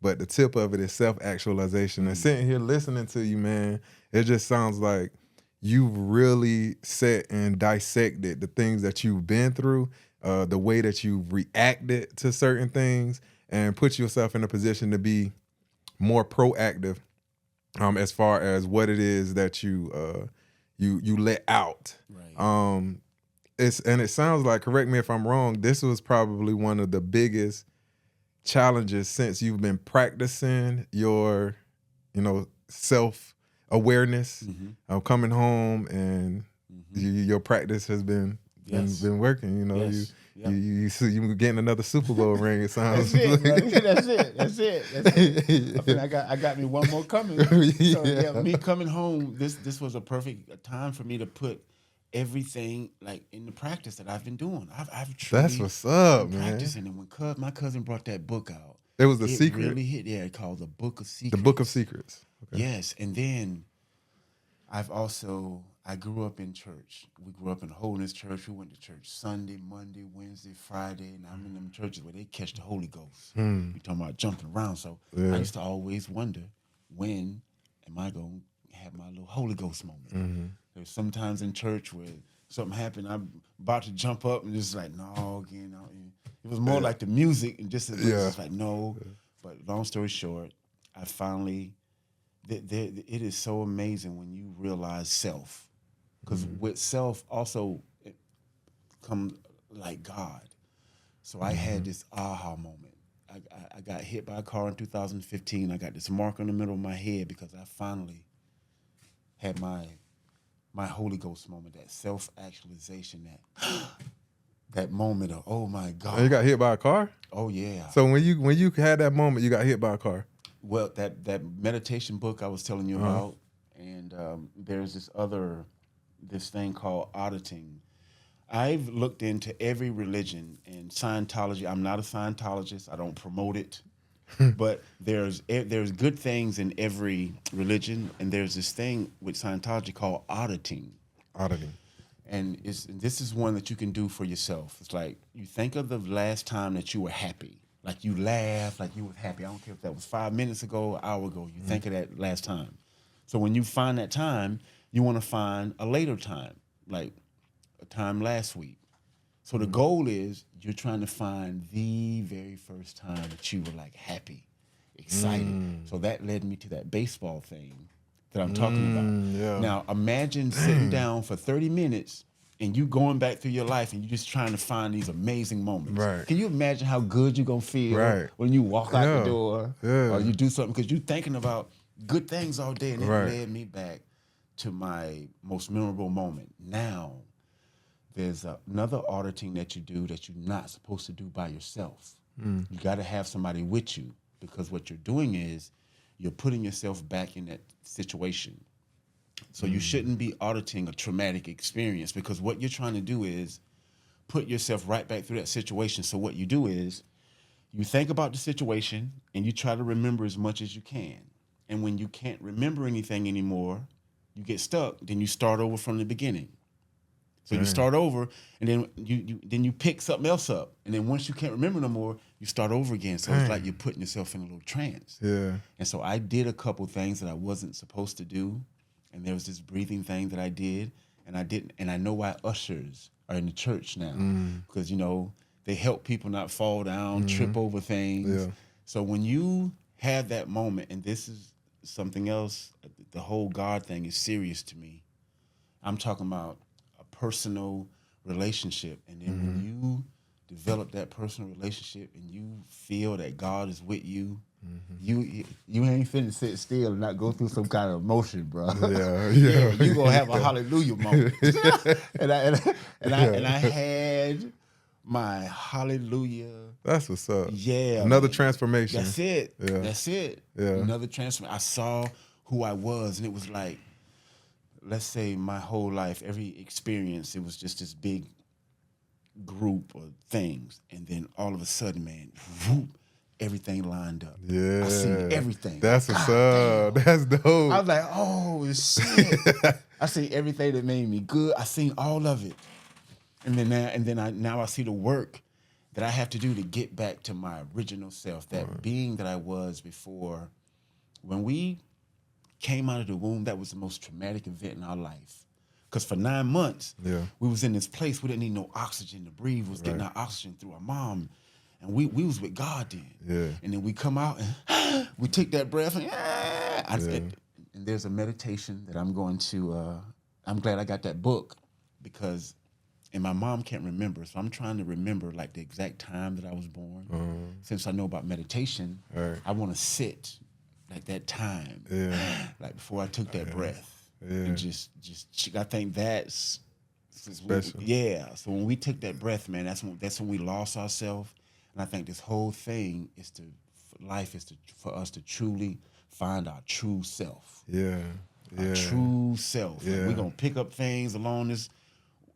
but the tip of it is self-actualization. And sitting here listening to you, man, it just sounds like you've really sat and dissected the things that you've been through, the way that you've reacted to certain things, and put yourself in a position to be more proactive as far as what it is that you let out. Right. It sounds like, correct me if I'm wrong, this was probably one of the biggest challenges since you've been practicing your, self-awareness. Coming home and your practice has been working. Yes. You getting another Super Bowl ring. It sounds. That's it. I got me one more coming. So me coming home. This was a perfect time for me to put everything like in the practice that I've been doing. I've truly That's what's up, man. Practicing, and when my cousin brought that book out, it was The Secret. Really hit. Yeah, it called The Book of Secrets. The Book of Secrets. Okay. Yes, and then I grew up in church. We grew up in a holiness church. We went to church Sunday, Monday, Wednesday, Friday, and I'm in them churches where they catch the Holy Ghost. We talking about jumping around. So I used to always wonder, when am I going to have my little Holy Ghost moment? There's sometimes in church where something happened, I'm about to jump up and just like, no, again. No. It was more like the music and just like, no. But long story short, I finally, it is so amazing when you realize self. Because with self also it comes like God. So I had this aha moment. I got hit by a car in 2015. I got this mark on the middle of my head because I finally had my Holy Ghost moment, that self-actualization, that moment of, oh my God. And you got hit by a car? Oh yeah. So when you had that moment, you got hit by a car? Well, that meditation book I was telling you about, and there's this thing called auditing. I've looked into every religion, and Scientology. I'm not a Scientologist. I don't promote it. But there's good things in every religion, and there's this thing with Scientology called auditing. Auditing. And this is one that you can do for yourself. It's like you think of the last time that you were happy. Like you laughed, like you were happy. I don't care if that was 5 minutes ago, an hour ago. You think of that last time. So when you find that time, you want to find a later time, like a time last week. So the goal is you're trying to find the very first time that you were like happy, excited. So that led me to that baseball thing that I'm talking about. Yeah. Now imagine sitting down for 30 minutes and you going back through your life and you're just trying to find these amazing moments. Right. Can you imagine how good you're going to feel when you walk out the door or you do something? Because you're thinking about good things all day, and it led me back to my most memorable moment. Now, there's another auditing that you do that you're not supposed to do by yourself. You got to have somebody with you, because what you're doing is you're putting yourself back in that situation. So you shouldn't be auditing a traumatic experience, because what you're trying to do is put yourself right back through that situation. So what you do is you think about the situation and you try to remember as much as you can. And when you can't remember anything anymore, you get stuck, then you start over from the beginning. So you start over, and then you pick something else up. And then once you can't remember no more, you start over again. So it's like you're putting yourself in a little trance. Yeah. And so I did a couple things that I wasn't supposed to do. And there was this breathing thing that I did, and I didn't. And I know why ushers are in the church now, because, they help people not fall down, trip over things. Yeah. So when you have that moment, and this is something else, the whole God thing is serious to me. I'm talking about a personal relationship. And then when you develop that personal relationship and you feel that God is with you You ain't finna sit still and not go through some kind of emotion, bro. Yeah. You gonna have a hallelujah moment. and I had my hallelujah. That's what's up. Yeah, Another man. transformation. That's it. Yeah. That's it. Yeah. Another transformation. I saw who I was, and it was like, let's say my whole life, every experience, it was just this big group of things, and then all of a sudden, man, whoop, everything lined up. Yeah. I see everything. That's what's up. That's dope. I was like, oh shit. I see everything that made me good. I seen all of it. And then now I see the work that I have to do to get back to my original self, that being that I was before. When we came out of the womb, that was the most traumatic event in our life. Because for 9 months, we was in this place, we didn't need no oxygen to breathe. We was getting our oxygen through our mom. And we was with God then. Yeah. And then we come out and we take that breath and there's a meditation that I'm going to, I'm glad I got that book because, and my mom can't remember, so I'm trying to remember like the exact time that I was born. Since I know about meditation, I want to sit like that time, like before I took that breath. And just I think that's special. So when we took that breath, man, that's when we lost ourselves. And I think this whole thing is for us to truly find our true self. Our true self. Like we're gonna pick up things along this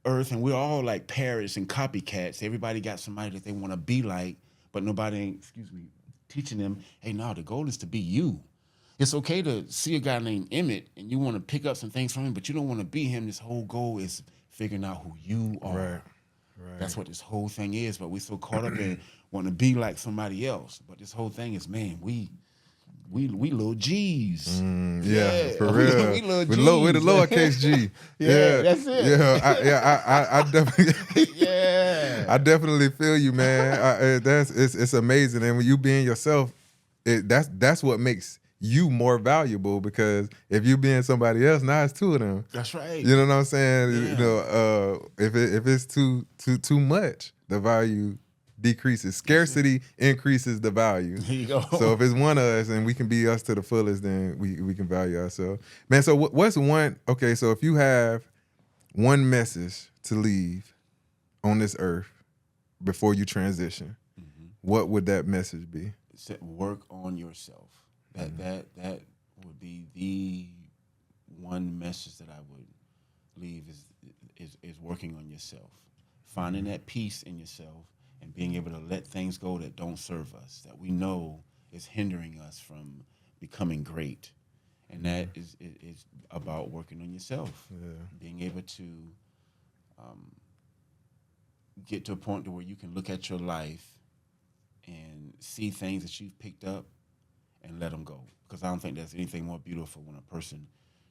earth, and we're all like parrots and copycats. Everybody got somebody that they want to be like, but nobody ain't, teaching them, hey, no, the goal is to be you. It's okay to see a guy named Emmett and you want to pick up some things from him, but you don't want to be him. This whole goal is figuring out who you are. Right. That's what this whole thing is. But we're so caught up in wanting to be like somebody else. But this whole thing is, man, we little G's. For real. We little G's. We're the lowercase G. That's it. I definitely. I definitely feel you, man. It's amazing, and when you being yourself, that's what makes you more valuable, because if you being somebody else, now it's two of them. That's right. You know what I'm saying? Yeah. If it's too much, the value decreases. Scarcity increases the value. There you go. So if it's one of us and we can be us to the fullest, then we can value ourselves. Man, so what's one, okay, so if you have one message to leave on this earth before you transition, what would that message be? Work on yourself. That would be the one message that I would leave is working on yourself. Finding that peace in yourself and being able to let things go that don't serve us, that we know is hindering us from becoming great. And that is about working on yourself. Being able to get to a point to where you can look at your life and see things that you've picked up and let them go. Because I don't think there's anything more beautiful when a person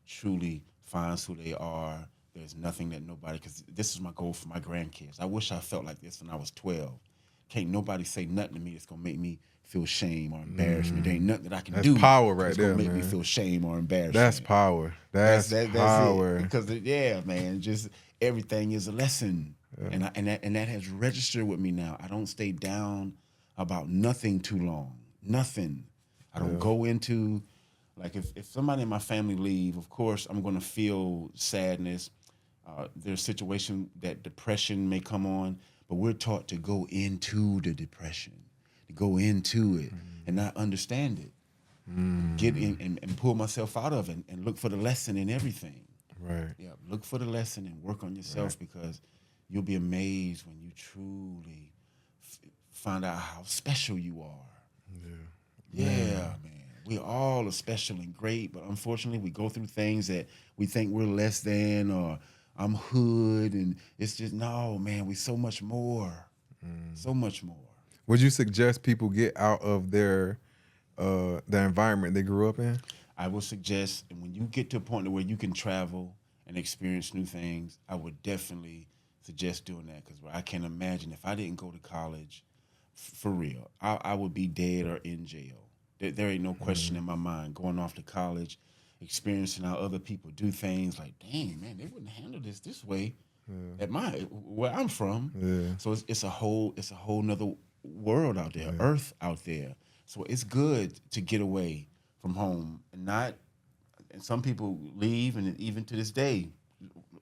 truly finds who they are. There's nothing that nobody, because this is my goal for my grandkids. I wish I felt like this when I was 12. Can't nobody say nothing to me that's going to make me feel shame or embarrassment. There ain't nothing that I can do. That's power right there, that's going to make man. me feel shame or embarrassment. That's power. That's power. It. Because, man, just everything is a lesson. And that has registered with me now. I don't stay down about nothing too long. Nothing. I don't go into, like, if somebody in my family leave, of course, I'm going to feel sadness. There's a situation that depression may come on, but we're taught to go into the depression, to go into it and not understand it. Get in and pull myself out of it and look for the lesson in everything. Right. Yeah, look for the lesson and work on yourself, because you'll be amazed when you truly find out how special you are. Yeah, man. We all are special and great, but unfortunately we go through things that we think we're less than, or I'm hood, and it's just, no, man, we so much more. So much more. Would you suggest people get out of their the environment they grew up in? I would suggest, and when you get to a point where you can travel and experience new things, I would definitely suggest doing that, because I can't imagine if I didn't go to college, for real, I would be dead or in jail. There ain't no question in my mind. Going off to college, experiencing how other people do things, like, dang, man, they wouldn't handle this way at where I'm from. So it's a whole nother world out there, earth out there. So it's good to get away from home and not. And some people leave, and even to this day,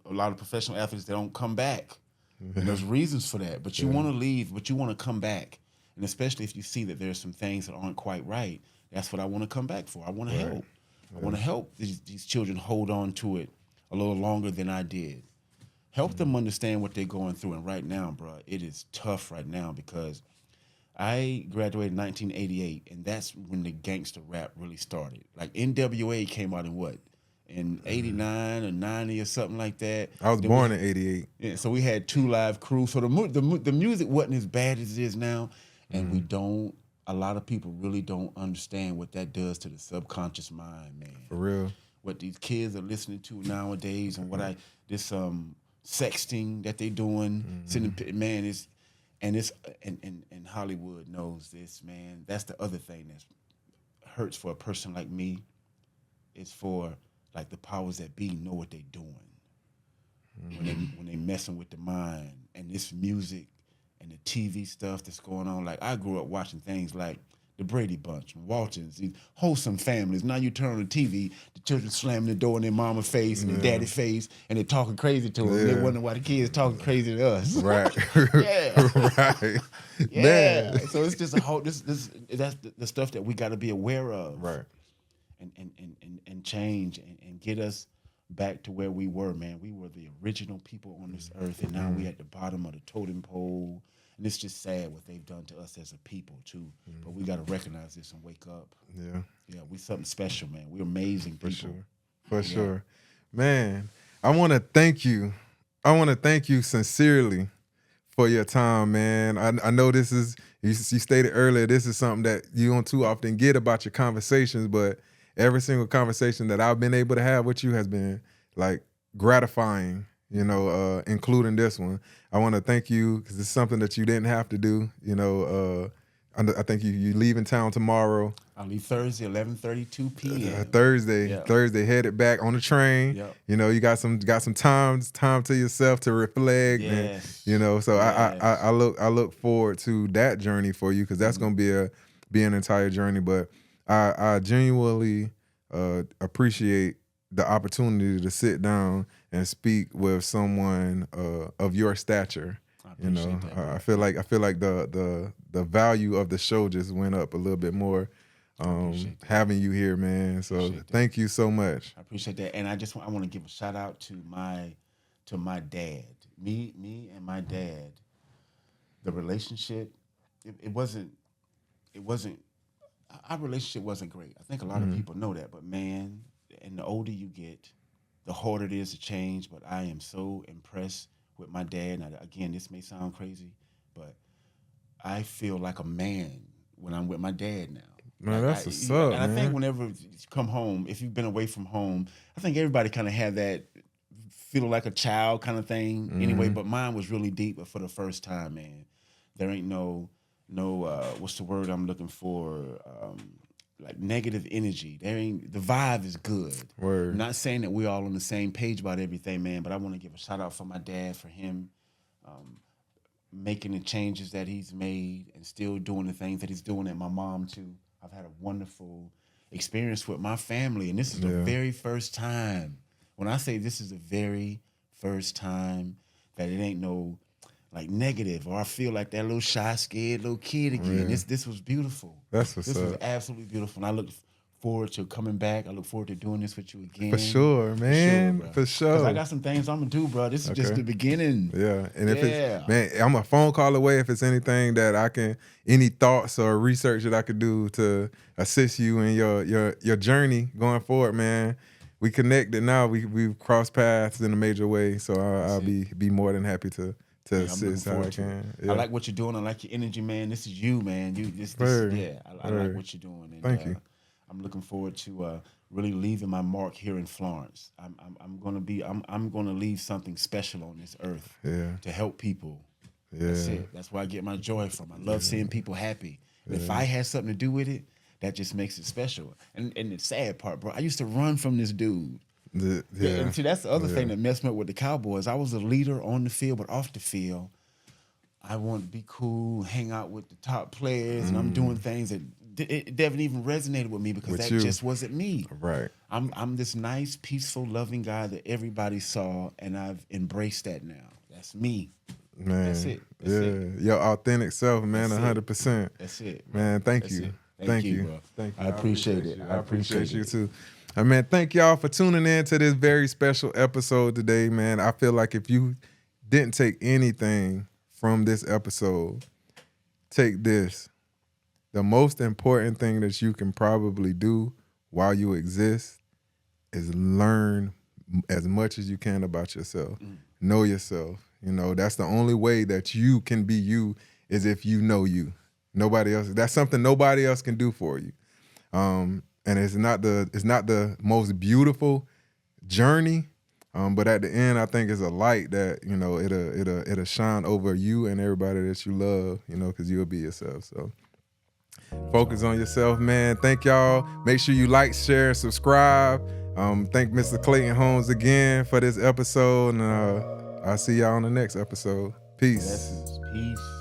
a lot of professional athletes, they don't come back. And there's reasons for that. But you want to leave, but you want to come back. And especially if you see that there's some things that aren't quite right, that's what I want to come back for. I want to help. I want to help these children hold on to it a little longer than I did. Help them understand what they're going through. And right now, bro, it is tough right now because I graduated in 1988, and that's when the gangster rap really started. Like NWA came out in what? In 89 or 90 or something like that. I was born in 88. Yeah, so we had 2 Live Crew. So the music wasn't as bad as it is now. And a lot of people really don't understand what that does to the subconscious mind, man. For real. What these kids are listening to nowadays and this sexting that they doing, sending, man, and Hollywood knows this, man. That's the other thing that hurts for a person like me. It's for like the powers that be know what they doing when they messing with the mind and this music and the TV stuff that's going on. Like I grew up watching things like the Brady Bunch, Waltons, these wholesome families. Now you turn on the TV, the children slamming the door in their mama's face and their daddy's face, and they're talking crazy to them. Yeah. They wonder why the kids talking crazy to us. Right. Yeah. Right. Yeah. Man. So it's just a whole. That's the stuff that we got to be aware of. Right. And change and get us back to where we were, man. We were the original people on this earth, and now we at the bottom of the totem pole. And it's just sad what they've done to us as a people, too. But we got to recognize this and wake up. Yeah. Yeah, we something special, man. We're amazing people. For sure. Man, I want to thank you. I want to thank you sincerely for your time, man. I know this is, you stated earlier, this is something that you don't too often get about your conversations, but every single conversation that I've been able to have with you has been, like, gratifying, you know, including this one. I want to thank you because it's something that you didn't have to do. You know, I think you leave in town tomorrow. I'll leave Thursday, 11:32 p.m. Thursday, headed back on the train. Yep. You know, you got some time to yourself to reflect. Yes. And, you know, so Yes. I look forward to that journey for you because that's gonna be an entire journey. But I genuinely appreciate the opportunity to sit down and speak with someone of your stature. You know, I feel like the value of the show just went up a little bit more having you here, man. So thank you so much. I appreciate that, and I want to give a shout out to my dad. Me and my dad. The relationship, it wasn't. Our relationship wasn't great. I think a lot of people know that, but man, and the older you get, the harder it is to change. But I am so impressed with my dad. Now, again, this may sound crazy, but I feel like a man when I'm with my dad now. Man, that's what's up, and I think whenever you come home, if you've been away from home, I think everybody kind of had that feeling like a child kind of thing anyway, but mine was really deep. But for the first time, man, there ain't no what's the word I'm looking for? Like negative energy. The vibe is good. Word. I'm not saying that we're all on the same page about everything, man, but I want to give a shout out for my dad, for him making the changes that he's made and still doing the things that he's doing, and my mom too. I've had a wonderful experience with my family, and this is the very first time. When I say this is the very first time that it ain't no like negative, or I feel like that little shy, scared little kid again. This was beautiful. That's what's up. This was absolutely beautiful, and I look forward to coming back. I look forward to doing this with you again. For sure, man. For sure. Because I got some things I'm gonna do, bro. This is just the beginning. Yeah, and if it's, man, I'm a phone call away if it's anything that I can, any thoughts or research that I could do to assist you in your journey going forward, man. We connected now. We've crossed paths in a major way, so I'll be more than happy to assist how I can. I like what you're doing. I like your energy, man. This is you, man. I like what you're doing. And, thank you. I'm looking forward to really leaving my mark here in Florence. I'm gonna leave something special on this earth to help people. Yeah. That's it. That's where I get my joy from. I love seeing people happy. And if I had something to do with it, that just makes it special. And the sad part, bro, I used to run from this dude. And see, that's the other thing that messed me up with the Cowboys. I was a leader on the field, but off the field, I wanted to be cool, hang out with the top players, and I'm doing things that it never even resonated with me because With that you. just wasn't me. Right. I'm this nice, peaceful, loving guy that everybody saw, and I've embraced that now. That's me. Man. That's it. That's yeah. it. Your authentic self, man, That's it. 100%. That's it, bro. Man, thank That's you. it. Thank you. bro. Thank you. I appreciate it. you. I appreciate you it. too. Man, thank y'all for tuning in to this very special episode today, man. I feel like if you didn't take anything from this episode, take this. The most important thing that you can probably do while you exist is learn as much as you can about yourself. Know yourself. You know, that's the only way that you can be you is if you know you. Nobody else. That's something nobody else can do for you. And it's not the most beautiful journey, but at the end, I think it's a light that, you know, it'll shine over you and everybody that you love, you know, because you'll be yourself. So focus on yourself, man. Thank y'all. Make sure you like, share, and subscribe. Thank Mr. Clayton Holmes again for this episode, and I'll see y'all on the next episode. Peace. Peace.